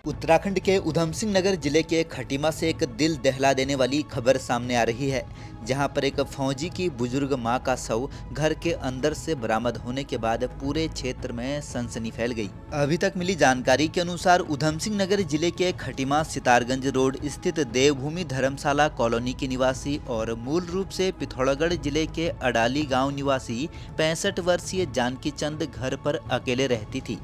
उत्तराखंड के उधम सिंह नगर जिले के खटीमा से एक दिल दहला देने वाली खबर सामने आ रही है, जहां पर एक फौजी की बुजुर्ग मां का शव घर के अंदर से बरामद होने के बाद पूरे क्षेत्र में सनसनी फैल गई। अभी तक मिली जानकारी के अनुसार उधम सिंह नगर जिले के खटीमा सितारगंज रोड स्थित देवभूमि धर्मशाला कॉलोनी के निवासी और मूल रूप से पिथौरागढ़ जिले के अडाली गांव निवासी 65 वर्षीय जानकी चंद घर पर अकेले रहती थी,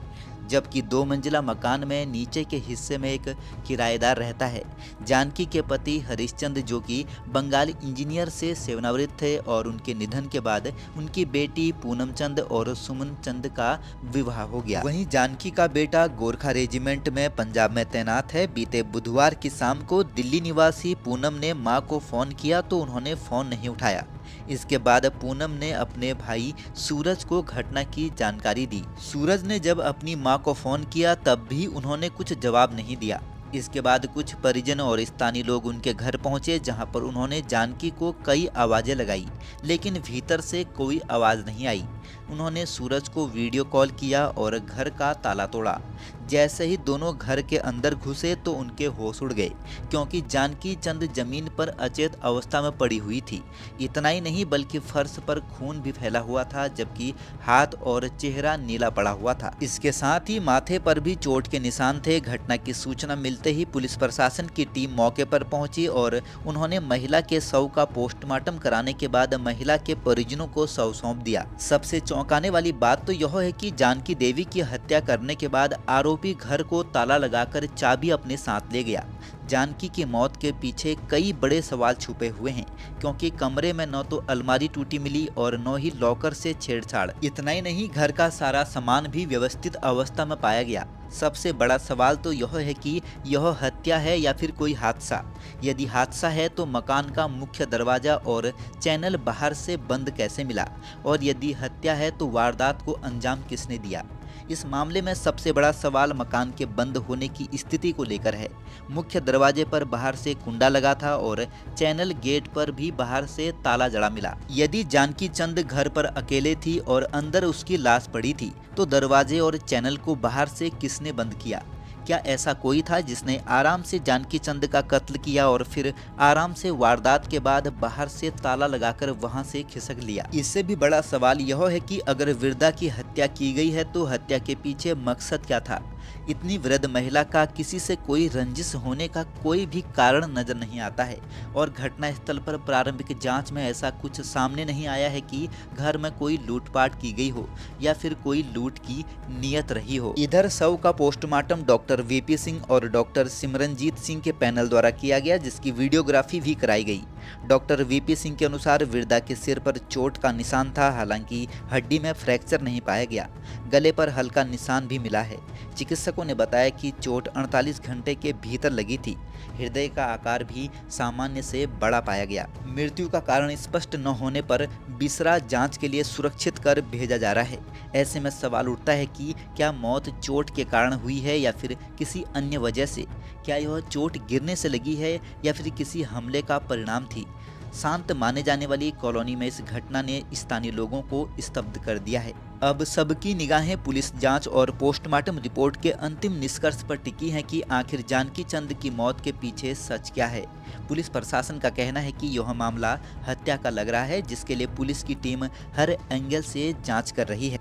जबकि 2 मंजिला मकान में नीचे के हिस्से में एक किराएदार रहता है। जानकी के पति हरिश्चंद, जो कि बंगाली इंजीनियर से सेवानिवृत्त थे, और उनके निधन के बाद उनकी बेटी पूनम चंद और सुमन चंद का विवाह हो गया। वहीं जानकी का बेटा गोरखा रेजिमेंट में पंजाब में तैनात है। बीते बुधवार की शाम को दिल्ली निवासी पूनम ने मां को फोन किया तो उन्होंने फोन नहीं उठाया। इसके बाद पूनम ने अपने भाई सूरज को घटना की जानकारी दी। सूरज ने जब अपनी मां को फोन किया तब भी उन्होंने कुछ जवाब नहीं दिया। इसके बाद कुछ परिजन और स्थानीय लोग उनके घर पहुंचे, जहां पर उन्होंने जानकी को कई आवाजें लगाई, लेकिन भीतर से कोई आवाज नहीं आई। उन्होंने सूरज को वीडियो कॉल किया और घर का ताला तोड़ा। जैसे ही दोनों घर के अंदर घुसे तो उनके होश उड़ गए, क्योंकि जानकी चंद जमीन पर अचेत अवस्था में पड़ी हुई थी। इतना ही नहीं बल्कि फर्श पर खून भी फैला हुआ था, जबकि हाथ और चेहरा नीला पड़ा हुआ था। इसके साथ ही माथे पर भी चोट के निशान थे। घटना की सूचना मिलते ही पुलिस प्रशासन की टीम मौके पर पहुंची और उन्होंने महिला के शव का पोस्टमार्टम कराने के बाद महिला के परिजनों को शव सौंप दिया। सबसे चौंकाने वाली बात तो यह है कि जानकी देवी की हत्या करने के बाद आरोपी घर को ताला लगाकर चाबी अपने साथ ले गया। जानकी की मौत के पीछे कई बड़े सवाल छुपे हुए हैं, क्योंकि कमरे में न तो अलमारी टूटी मिली और न ही लॉकर से छेड़छाड़। इतना ही नहीं, घर का सारा सामान भी व्यवस्थित अवस्था में पाया गया। सबसे बड़ा सवाल तो यह है कि यह हत्या है या फिर कोई हादसा। यदि हादसा है तो मकान का मुख्य दरवाजा और चैनल बाहर से बंद कैसे मिला, और यदि हत्या है तो वारदात को अंजाम किसने दिया। इस मामले में सबसे बड़ा सवाल मकान के बंद होने की स्थिति को लेकर है। मुख्य दरवाजे पर बाहर से कुंडा लगा था और चैनल गेट पर भी बाहर से ताला जड़ा मिला। यदि जानकी चंद घर पर अकेले थी और अंदर उसकी लाश पड़ी थी, तो दरवाजे और चैनल को बाहर से किसने बंद किया? क्या ऐसा कोई था जिसने आराम से जानकी चंद का कत्ल किया और फिर आराम से वारदात के बाद बाहर से ताला लगाकर वहां से खिसक लिया? इससे भी बड़ा सवाल यह है कि अगर वृद्धा की हत्या की गई है तो हत्या के पीछे मकसद क्या था? इतनी वृद्ध महिला का किसी से कोई रंजिश होने का कोई भी कारण नजर नहीं आता है, और घटना स्थल पर प्रारंभिक जांच में ऐसा कुछ सामने नहीं आया है कि घर में कोई लूटपाट की गई हो या फिर कोई लूट की नियत रही हो। इधर शव का पोस्टमार्टम डॉक्टर वीपी सिंह और डॉक्टर सिमरनजीत सिंह के पैनल द्वारा किया गया, जिसकी वीडियोग्राफी भी कराई गई। डॉक्टर वीपी सिंह के अनुसार वृद्धा के सिर पर चोट का निशान था, हालांकि हड्डी में फ्रैक्चर नहीं पाया गया। गले पर हल्का निशान भी मिला है। चिकित्सकों ने बताया कि चोट 48 घंटे के भीतर लगी थी। हृदय का आकार भी सामान्य से बड़ा पाया गया। मृत्यु का कारण स्पष्ट न होने पर बिसरा जांच के लिए सुरक्षित कर भेजा जा रहा है। ऐसे में सवाल उठता है कि क्या मौत चोट के कारण हुई है या फिर किसी अन्य वजह से? क्या यह चोट गिरने से लगी है या फिर किसी हमले का परिणाम थी? शांत माने जाने वाली कॉलोनी में इस घटना ने स्थानीय लोगों को स्तब्ध कर दिया है। अब सबकी निगाहें पुलिस जांच और पोस्टमार्टम रिपोर्ट के अंतिम निष्कर्ष पर टिकी हैं कि आखिर जानकी चंद की मौत के पीछे सच क्या है। पुलिस प्रशासन का कहना है कि यह मामला हत्या का लग रहा है, जिसके लिए पुलिस की टीम हर एंगल से जांच कर रही है।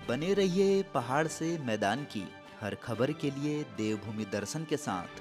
बने रहिए पहाड़ से मैदान की हर खबर के लिए देवभूमि दर्शन के साथ।